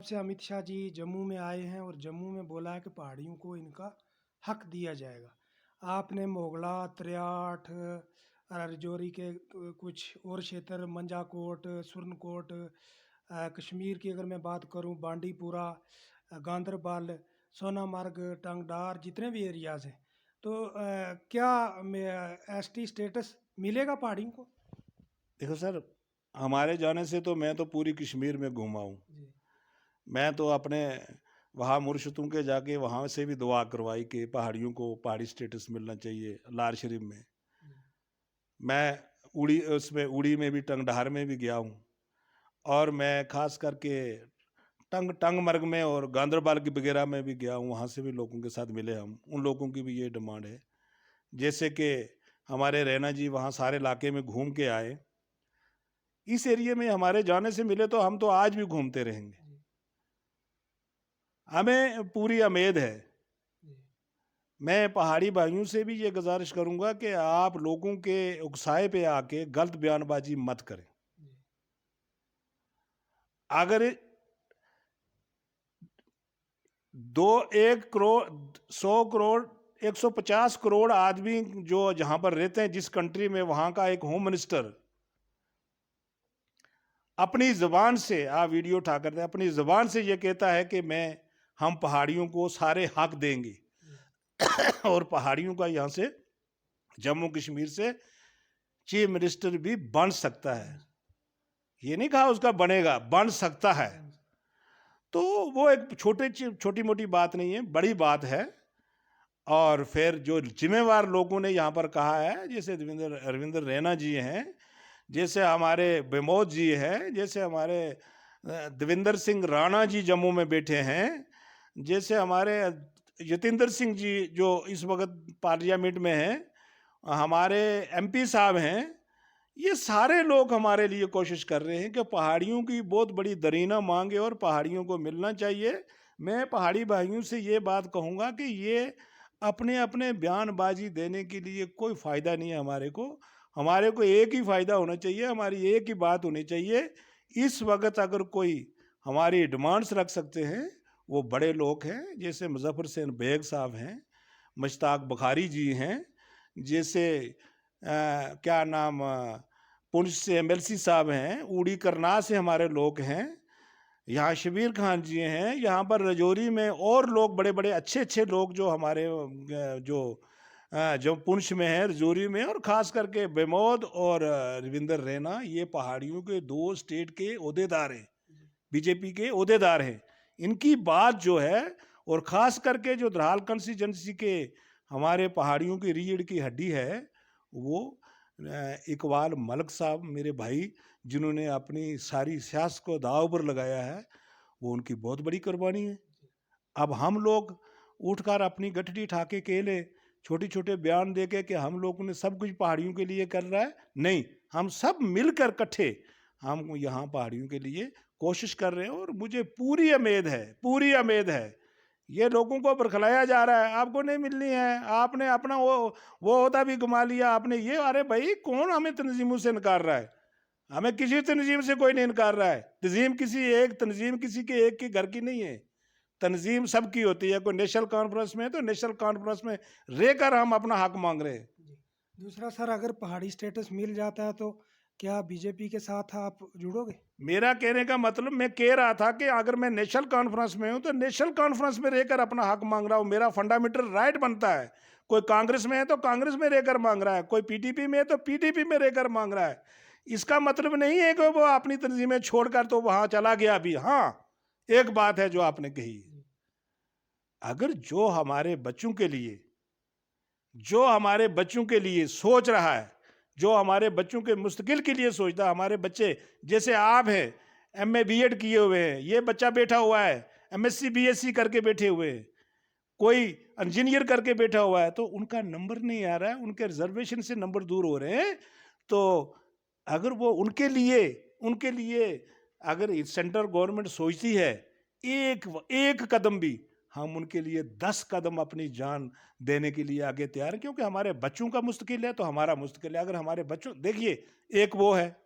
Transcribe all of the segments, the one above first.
से अमित शाह जी जम्मू में आए हैं और जम्मू में बोला है कि पहाड़ियों को इनका हक दिया जाएगा। आपने मोगला, त्रियाठ, राजौरी के कुछ और क्षेत्र, मंजाकोट, सुरनकोट, कश्मीर की अगर मैं बात करूं, बांडीपुरा, गांदरबल, सोनामर्ग, टंगडार, जितने भी एरियाज हैं, तो क्या एसटी स्टेटस मिलेगा पहाड़ियों को? देखो सर, हमारे जाने से तो मैं तो पूरी कश्मीर में घूमा हूँ। जी। मैं तो अपने वहाँ मुर्शदों के जाके वहाँ से भी दुआ करवाई कि पहाड़ियों को पहाड़ी स्टेटस मिलना चाहिए लार शरीफ में। जी। मैं उड़ी में भी, टंगधार में भी गया हूँ। और मैं खास करके टंगमर्ग में और गांदरबल की वगैरह में भी गया हूँ। वहाँ से भी लोगों के साथ मिले हम। उन लोगों की भी ये डिमांड है, जैसे कि हमारे रैना जी वहाँ सारे इलाके में घूम के आए। इस एरिया में हमारे जाने से मिले तो हम तो आज भी घूमते रहेंगे। जी। हमें पूरी उम्मीद है। जी। मैं पहाड़ी भाइयों से भी ये गुजारिश करूंगा कि आप लोगों के उकसाए पे आके गलत बयानबाजी मत करें। जी। अगर दो 1 करोड़, 100 करोड़, 150 करोड़ आदमी जो जहां पर रहते हैं जिस कंट्री में, वहां का एक होम मिनिस्टर अपनी जुबान से, आप वीडियो उठा करते हैं, अपनी जुबान से ये कहता है कि हम पहाड़ियों को सारे हक देंगे और पहाड़ियों का यहां से, जम्मू कश्मीर से चीफ मिनिस्टर भी बन सकता है। ये नहीं कहा उसका बनेगा, बन सकता है। तो वो एक छोटी मोटी बात नहीं है, बड़ी बात है। और फिर जो जिम्मेवार लोगों ने यहाँ पर कहा है, जैसे रविंद्र रैना जी हैं, जैसे हमारे बेमोद जी हैं, जैसे हमारे देवेंद्र सिंह राणा जी जम्मू में बैठे हैं, जैसे हमारे यतेंद्र सिंह जी जो इस वक्त पार्लियामेंट में हैं, हमारे एमपी साहब हैं, ये सारे लोग हमारे लिए कोशिश कर रहे हैं कि पहाड़ियों की बहुत बड़ी दरीना मांग है और पहाड़ियों को मिलना चाहिए। मैं पहाड़ी भाइयों से ये बात कहूँगा कि ये अपने अपने बयानबाजी देने के लिए कोई फ़ायदा नहीं है। हमारे को एक ही फ़ायदा होना चाहिए, हमारी एक ही बात होनी चाहिए। इस वक्त अगर कोई हमारी डिमांड्स रख सकते हैं, वो बड़े लोग हैं, जैसे मुजफ्फर हुसैन बेग साहब हैं, मुश्ताक बुखारी जी हैं, जैसे क्या नाम, पुंछ से एमएलसी साहब हैं, उड़ी करनाल से हमारे लोग हैं, यहाँ शबीर खान जी हैं, यहाँ पर रजौरी में और लोग बड़े बड़े अच्छे अच्छे लोग जो हमारे जो पुंछ में है, रजौरी में, और ख़ास करके बेमौद और रविंदर रैना, ये पहाड़ियों के 2 स्टेट के ओहदेदार हैं, बीजेपी के ओहदेदार हैं। इनकी बात जो है, और ख़ास करके जो द्राल कंस्टिट्यूंसी के हमारे पहाड़ियों की रीढ़ की हड्डी है, वो इकबाल मलिक साहब, मेरे भाई, जिन्होंने अपनी सारी सियासत को दांव पर लगाया है, वो उनकी बहुत बड़ी कुर्बानी है। अब हम लोग उठकर अपनी गठड़ी ठाके केले छोटे छोटे बयान दे के कि हम लोगों ने सब कुछ पहाड़ियों के लिए कर रहा है, नहीं, हम सब मिलकर इकट्ठे हम यहाँ पहाड़ियों के लिए कोशिश कर रहे हैं। और मुझे पूरी उम्मीद है, ये लोगों को बरखलाया जा रहा है, आपको नहीं मिलनी है, आपने अपना वो होता भी घुमा लिया आपने ये। अरे भाई, कौन हमें तंजीमों से इनकार रहा है? हमें किसी तंजीम से कोई नहीं इनकार रहा है। तंजीम किसी के एक के घर की नहीं है, तंजीम सबकी होती है। कोई नेशनल कॉन्फ्रेंस में है तो नेशनल कॉन्फ्रेंस में रहकर हम अपना हक मांग रहे हैं। जी। दूसरा सर, अगर पहाड़ी स्टेटस मिल जाता है तो क्या बीजेपी के साथ आप जुड़ोगे? मेरा कहने का मतलब, मैं कह रहा था कि अगर मैं नेशनल कॉन्फ्रेंस में हूं तो नेशनल कॉन्फ्रेंस में रहकर अपना हक मांग रहा हूं, मेरा फंडामेंटल राइट बनता है। कोई कांग्रेस में है तो कांग्रेस में रहकर मांग रहा है, कोई पीडीपी में है तो पीडीपी में रहकर मांग रहा है। इसका मतलब नहीं है कि वो अपनी तंजीमें छोड़कर तो वहां चला गया। अभी हाँ, एक बात है जो आपने कही, अगर जो हमारे बच्चों के लिए सोच रहा है, जो हमारे बच्चों के मुस्तकिल के लिए सोचता है, हमारे बच्चे जैसे आप हैं, एमए बीएड किए हुए हैं, ये बच्चा बैठा हुआ है एमएससी बीएससी करके बैठे हुए हैं, कोई इंजीनियर करके बैठा हुआ है, तो उनका नंबर नहीं आ रहा है, उनके रिजर्वेशन से नंबर दूर हो रहे हैं। तो अगर वो उनके लिए अगर सेंट्रल गवर्नमेंट सोचती है एक एक कदम भी, हम उनके लिए 10 कदम अपनी जान देने के लिए आगे तैयार हैं, क्योंकि हमारे बच्चों का मुस्तकिल है तो हमारा मुस्तकिल है। अगर हमारे बच्चों, देखिए, एक वो है,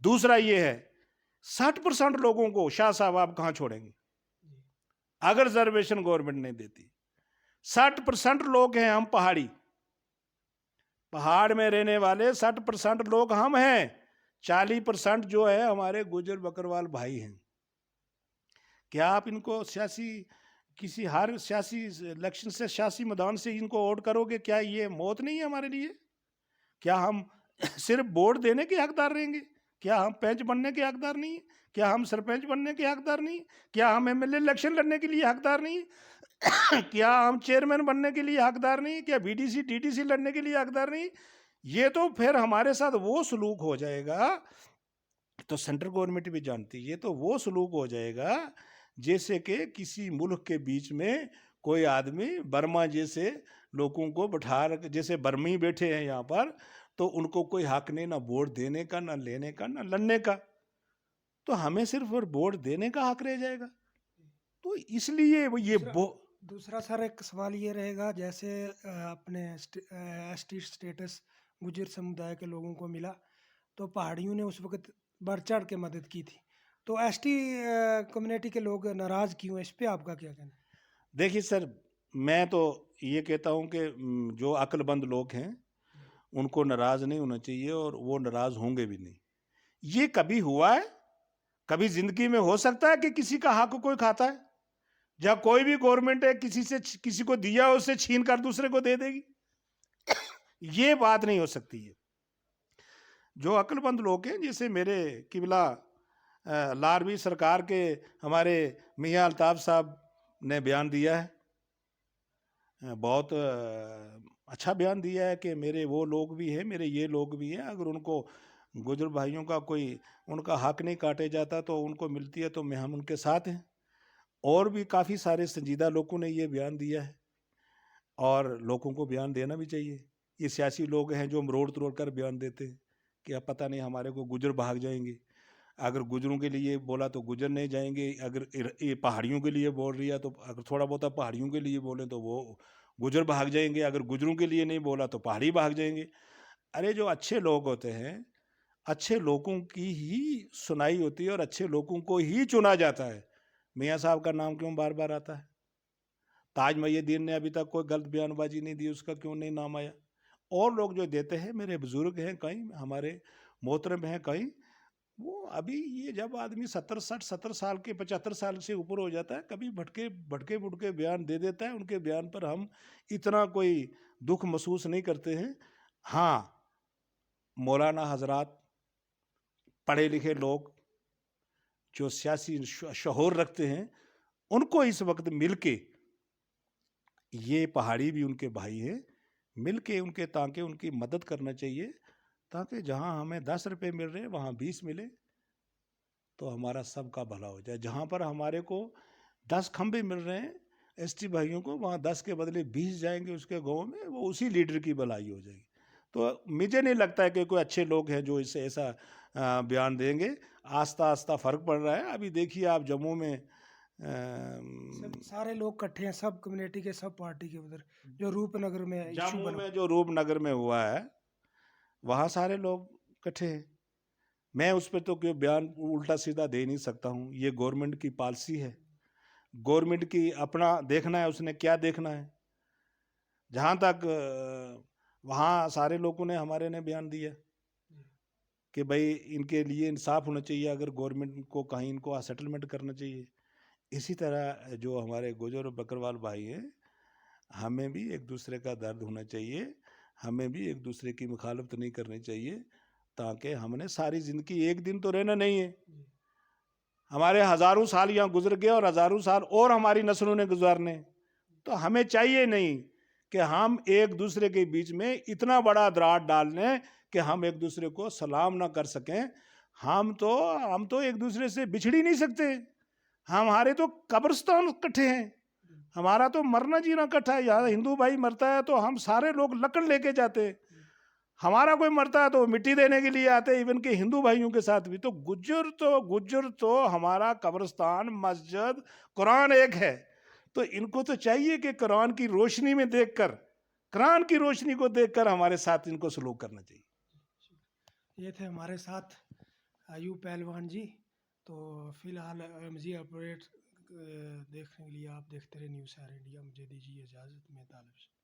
दूसरा ये है, 60% लोगों को शाह साहब आप कहाँ छोड़ेंगे? अगर रिजर्वेशन गवर्नमेंट नहीं देती। 60% लोग हैं हम पहाड़ी, पहाड़ में रहने वाले 60% लोग हम हैं। 40% जो है हमारे गुजर बकरवाल भाई हैं। क्या आप इनको सियासी किसी हर सियासी इलेक्शन से सियासी मैदान से इनको वोट करोगे? क्या ये मौत नहीं है हमारे लिए? क्या हम सिर्फ वोट देने के हकदार रहेंगे? क्या हम पंच बनने के हकदार नहीं है? क्या हम सरपंच बनने के हकदार नहीं है? क्या हम एमएलए इलेक्शन लड़ने के लिए हकदार नहीं है? क्या हम चेयरमैन बनने के लिए हकदार नहीं है? क्या बीडीसी डीडीसी लड़ने के लिए हकदार नहीं है? ये तो फिर हमारे साथ वो सलूक हो जाएगा, तो सेंट्रल गवर्नमेंट भी जानती है, ये तो वो सलूक हो जाएगा जैसे कि किसी मुल्क के बीच में कोई आदमी बर्मा जैसे लोगों को बैठा रख, जैसे बर्मी बैठे हैं यहाँ पर, तो उनको कोई हक नहीं ना वोट देने का, ना लेने का, ना लड़ने का, तो हमें सिर्फ वोट देने का हक रह जाएगा। तो इसलिए ये दूसरा सर एक सवाल ये रहेगा, जैसे अपने एसटी स्टेटस गुजर समुदाय के लोगों को मिला, तो पहाड़ियों ने उस वक्त बढ़ चढ़ के मदद की थी, तो एसटी कम्युनिटी के लोग नाराज क्यों? इस पे आपका क्या कहना है? देखिए सर, मैं तो ये कहता हूँ कि जो अक्लमंद लोग हैं उनको नाराज नहीं होना चाहिए, और वो नाराज होंगे भी नहीं। ये कभी हुआ है? कभी जिंदगी में हो सकता है कि किसी का हक कोई खाता है? जहां कोई भी गवर्नमेंट है किसी को दिया उससे छीन कर दूसरे को दे देगी? ये बात नहीं हो सकती है। जो अक्लमंद लोग हैं, जैसे मेरे किबला लारवी सरकार के हमारे मियाँ अल्ताफ साहब ने बयान दिया है, बहुत अच्छा बयान दिया है कि मेरे वो लोग भी हैं, मेरे ये लोग भी हैं, अगर उनको गुजर भाइयों का कोई उनका हक नहीं काटे जाता तो उनको मिलती है, तो हम उनके साथ हैं। और भी काफ़ी सारे संजीदा लोगों ने ये बयान दिया है, और लोगों को बयान देना भी चाहिए। ये सियासी लोग हैं जो मरोड़ तरोड़ कर बयान देते हैं कि अब पता नहीं हमारे को गुजर भाग जाएंगे। अगर गुजरों के लिए बोला तो गुजर नहीं जाएंगे, अगर ये पहाड़ियों के लिए बोल रही है तो अगर थोड़ा बहुत पहाड़ियों के लिए बोले तो वो गुजर भाग जाएंगे, अगर गुजरों के लिए नहीं बोला तो पहाड़ी भाग जाएंगे। अरे जो अच्छे लोग होते हैं, अच्छे लोगों की ही सुनाई होती है और अच्छे लोगों को ही चुना जाता है। मियाँ साहब का नाम क्यों बार बार आता है? ताज महिउद्दीन ने अभी तक कोई गलत बयानबाजी नहीं दी, उसका क्यों नहीं नाम आया? और लोग जो देते हैं, मेरे बुजुर्ग हैं कई, हमारे मोहतरम हैं कई, वो अभी ये जब आदमी 70 साल के 75 साल से ऊपर हो जाता है, कभी भटके भटके बुटके बयान दे देता है, उनके बयान पर हम इतना कोई दुख महसूस नहीं करते हैं। हाँ, मौलाना हजरात, पढ़े लिखे लोग जो सियासी शहूर रखते हैं, उनको इस वक्त मिलके, ये पहाड़ी भी उनके भाई हैं, मिलके उनके ताकि उनकी मदद करना चाहिए, ताकि जहाँ हमें 10 रुपये मिल रहे हैं वहाँ 20 मिले, तो हमारा सबका भला हो जाए। जहाँ पर हमारे को 10 खंबे मिल रहे हैं एसटी भाइयों को, वहाँ 10 के बदले 20 जाएंगे उसके गांव में, वो उसी लीडर की भलाई हो जाएगी। तो मुझे नहीं लगता है कि कोई अच्छे लोग हैं जो इससे ऐसा बयान देंगे। आस्ता आस्ता फर्क पड़ रहा है। अभी देखिए आप जम्मू में सारे लोग इकट्ठे हैं, सब कम्युनिटी के, सब पार्टी के, उधर जो रूपनगर में इशू जम्मू बना। में जो रूपनगर में हुआ है वहाँ सारे लोग इकट्ठे हैं। मैं उस पर तो कोई बयान उल्टा सीधा दे नहीं सकता हूँ। ये गवर्नमेंट की पॉलिसी है, गवर्नमेंट की अपना देखना है, उसने क्या देखना है। जहाँ तक वहाँ सारे लोगों ने हमारे ने बयान दिया कि भाई इनके लिए इंसाफ होना चाहिए, अगर गवर्नमेंट को कहीं इनको सेटलमेंट करना चाहिए। इसी तरह जो हमारे गुजर और बकरवाल भाई हैं, हमें भी एक दूसरे का दर्द होना चाहिए, हमें भी एक दूसरे की मुखालफत नहीं करनी चाहिए, ताकि हमने सारी ज़िंदगी एक दिन तो रहना नहीं है। हमारे हज़ारों साल यहाँ गुजर गए और हज़ारों साल और हमारी नस्लों ने गुजारने। तो हमें चाहिए नहीं कि हम एक दूसरे के बीच में इतना बड़ा दरार डाल लें कि हम एक दूसरे को सलाम ना कर सकें। हम तो एक दूसरे से बिछड़ ही नहीं सकते। हमारे तो कब्रिस्तान इकट्ठे हैं, हमारा तो मरना जीना इकट्ठा है। यहाँ हिंदू भाई मरता है तो हम सारे लोग लकड़ लेके जाते हैं, हमारा कोई मरता है तो मिट्टी देने के लिए आते हैं, इवन के हिंदू भाइयों के साथ भी। तो गुज्जर तो हमारा कब्रिस्तान, मस्जिद, कुरान एक है। तो इनको तो चाहिए कि कुरान की रोशनी में देखकर, कुरान की रोशनी को देखकर हमारे साथ इनको सलूक करना चाहिए। ये थे हमारे साथ अयूब पहलवान जी। तो फिलहाल एमजी अपडेट देखने के लिए आप देखते रहे न्यूज़ आर इंडिया। मुझे दीजिए इजाज़त, मैं तालिब।